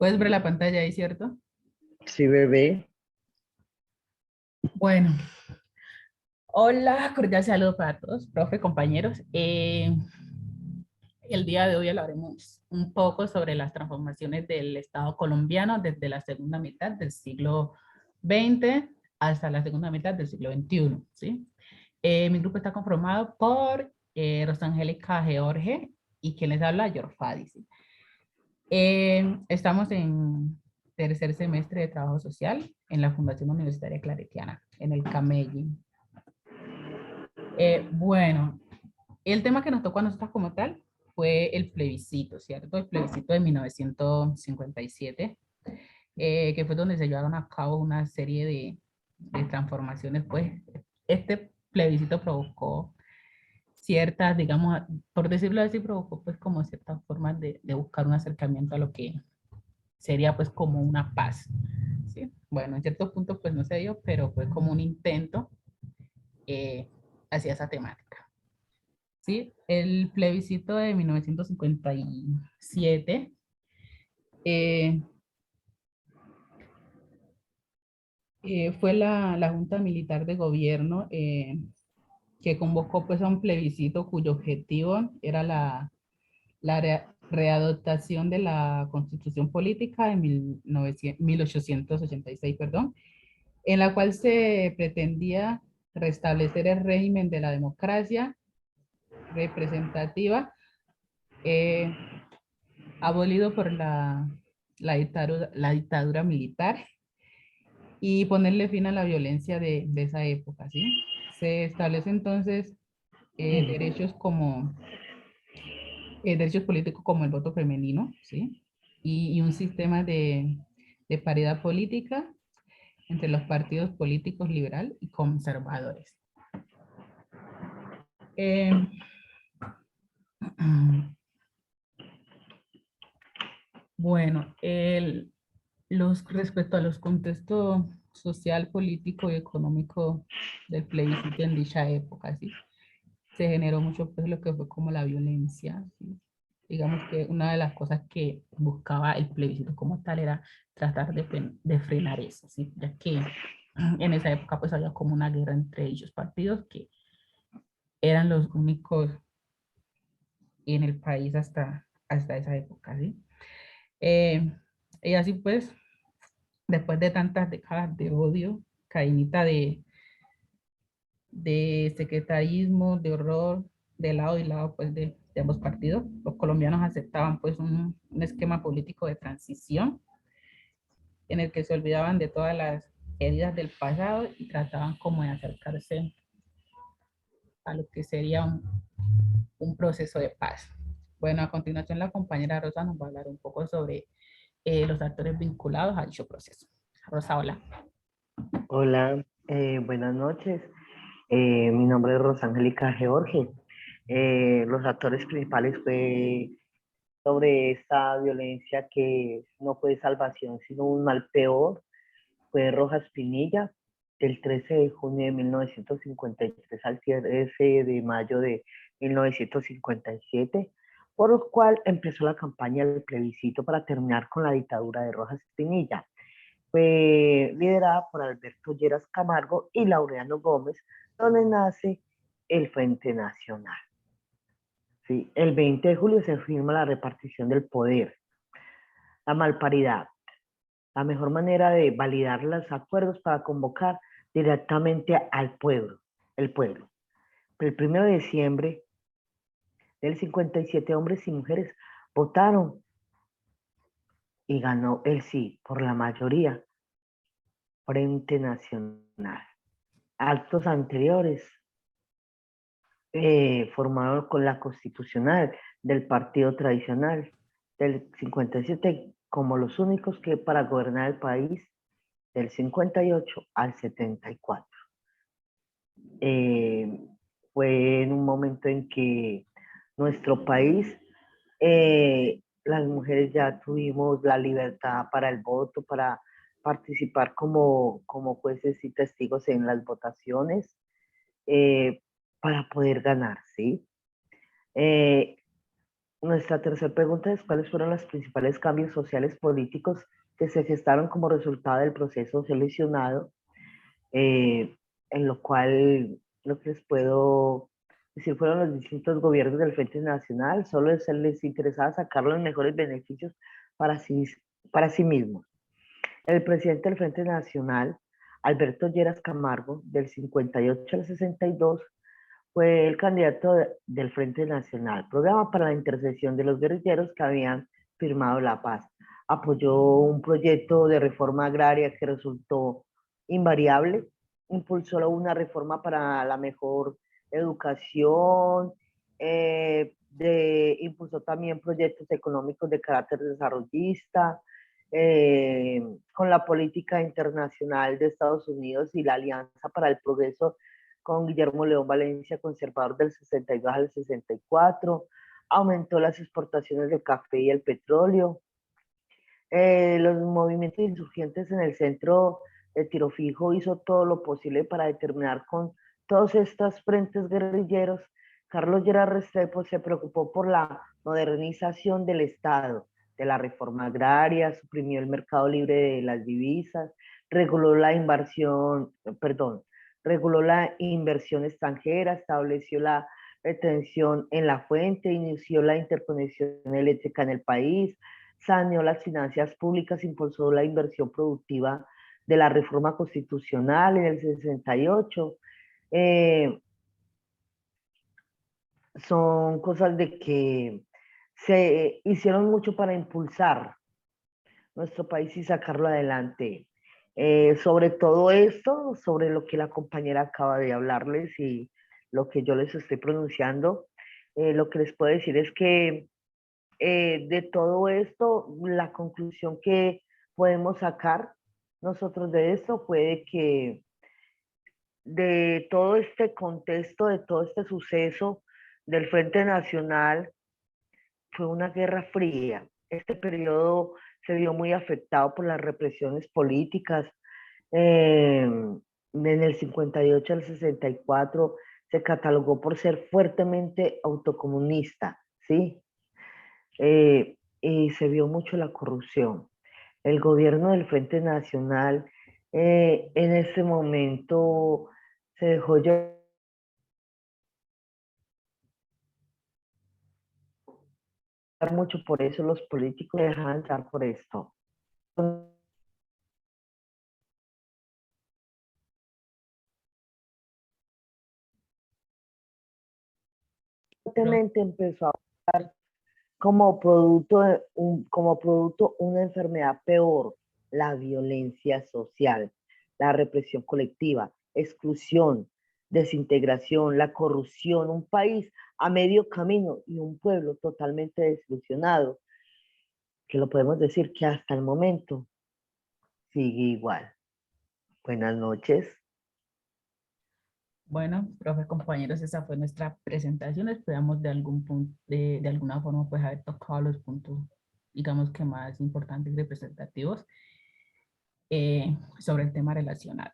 Puedes ver la pantalla ahí, ¿cierto? Sí, bebé. Bueno, hola, cordial saludo para todos, profe, compañeros. El día de hoy hablaremos un poco sobre las transformaciones del Estado colombiano desde la segunda mitad del siglo XX hasta la segunda mitad del siglo XXI, ¿sí? Mi grupo está conformado por Rosangélica George y quien les habla, Yorfadi, ¿sí? Estamos en tercer semestre de trabajo social en la Fundación Universitaria Claretiana, en el CAMELLI. Bueno, el tema que nos tocó a nosotros como tal fue el plebiscito, ¿cierto? El plebiscito de 1957, que fue donde se llevaron a cabo una serie de transformaciones, pues este plebiscito provocó ciertas, digamos, por decirlo así, provocó pues como ciertas formas de buscar un acercamiento a lo que sería pues como una paz, ¿sí? Bueno, en ciertos puntos pues no se dio, pero fue como un intento eh, hacia esa temática, ¿sí? El plebiscito de 1957 eh, fue la Junta Militar de Gobierno que convocó pues a un plebiscito cuyo objetivo era la readaptación de la Constitución Política de 1886, perdón, en la cual se pretendía restablecer el régimen de la democracia representativa eh, abolido por la dictadura militar y ponerle fin a la violencia de esa época, ¿sí? Se establece entonces derechos como derechos políticos como el voto femenino, ¿sí? Y un sistema de paridad política entre los partidos políticos liberal y conservadores. Eh, bueno, respecto a los contextos social, político y económico del plebiscito en dicha época, ¿sí? Se generó mucho pues lo que fue como la violencia, ¿sí? Digamos que una de las cosas que buscaba el plebiscito como tal era tratar de frenar eso, ¿sí? Ya que en esa época pues había como una guerra entre ellos partidos que eran los únicos en el país hasta esa época, ¿sí? Eh, y así pues, después de tantas décadas de odio, cadenita de secretarismo, de horror, de lado y lado pues de ambos partidos, los colombianos aceptaban pues un esquema político de transición en el que se olvidaban de todas las heridas del pasado y trataban como de acercarse a lo que sería un proceso de paz. Bueno, a continuación la compañera Rosa nos va a hablar un poco sobre los actores vinculados a dicho proceso. Rosa, hola. Hola, buenas noches. Mi nombre es Rosangélica George. Los actores principales fue sobre esta violencia que no fue salvación, sino un mal peor. Fue Rojas Pinilla, del 13 de junio de 1953 al 13 de mayo de 1957, por lo cual empezó la campaña del plebiscito para terminar con la dictadura de Rojas Pinilla. Fue liderada por Alberto Lleras Camargo y Laureano Gómez, donde nace el Frente Nacional. ¿Sí? El 20 de julio se firma la repartición del poder, la malparidad, la mejor manera de validar los acuerdos para convocar directamente al pueblo, el pueblo. El 1 de diciembre del 57 hombres y mujeres votaron y ganó el sí por la mayoría, Frente Nacional. Actos anteriores formado con la constitucional del partido tradicional del 57 como los únicos que para gobernar el país del 58 al 74. Eh, Fue en un momento en que nuestro país, las mujeres ya tuvimos la libertad para el voto, para participar como jueces y testigos en las votaciones, eh, para poder ganar, ¿sí? Eh, Nuestra tercera pregunta es: ¿cuáles fueron los principales cambios sociales políticos que se gestaron como resultado del proceso seleccionado? En lo cual lo que les puedo decir fueron los distintos gobiernos del Frente Nacional, solo se les interesaba sacar los mejores beneficios para sí, para sí mismos. El presidente del Frente Nacional, Alberto Lleras Camargo, del 58 al 62, fue el candidato del Frente Nacional, programa para la intercesión de los guerrilleros que habían firmado la paz. Apoyó un proyecto de reforma agraria que resultó invariable, impulsó una reforma para la mejor educación, impulsó también proyectos económicos de carácter desarrollista, con la política internacional de Estados Unidos y la Alianza para el Progreso con Guillermo León Valencia, conservador del 62 al 64, aumentó las exportaciones del café y el petróleo. Los movimientos insurgentes en el centro de Tiro Fijo hizo todo lo posible para determinar con todos estos frentes guerrilleros. Carlos Lleras Restrepo se preocupó por la modernización del Estado, de la reforma agraria, suprimió el mercado libre de las divisas, reguló la inversión, perdón, reguló la inversión extranjera, estableció la retención en la fuente, inició la interconexión eléctrica en el país, saneó las finanzas públicas, impulsó la inversión productiva de la reforma constitucional en el 68. Son cosas de que se hicieron mucho para impulsar nuestro país y sacarlo adelante. Sobre todo esto, sobre lo que la compañera acaba de hablarles y lo que yo les estoy pronunciando, lo que les puedo decir es que de todo esto, la conclusión que podemos sacar nosotros de esto fue que de todo este contexto, de todo este suceso del Frente Nacional, fue una guerra fría. Este periodo se vio muy afectado por las represiones políticas. En el 58 al 64 se catalogó por ser fuertemente autocomunista, ¿sí? Y se vio mucho la corrupción. El gobierno del Frente Nacional en ese momento se dejó llevar mucho por eso, los políticos dejaban llevar por esto. Pero, Fuertemente empezó a como producto una enfermedad peor, la violencia social, la represión colectiva, exclusión, desintegración, la corrupción, un país a medio camino y un pueblo totalmente desilusionado, que lo podemos decir que hasta el momento sigue igual. Buenas noches. bueno, profe, compañeros, esa fue nuestra presentación. Esperamos de algún punto, de alguna forma, pues haber tocado los puntos, digamos que más importantes y representativos sobre el tema relacionado.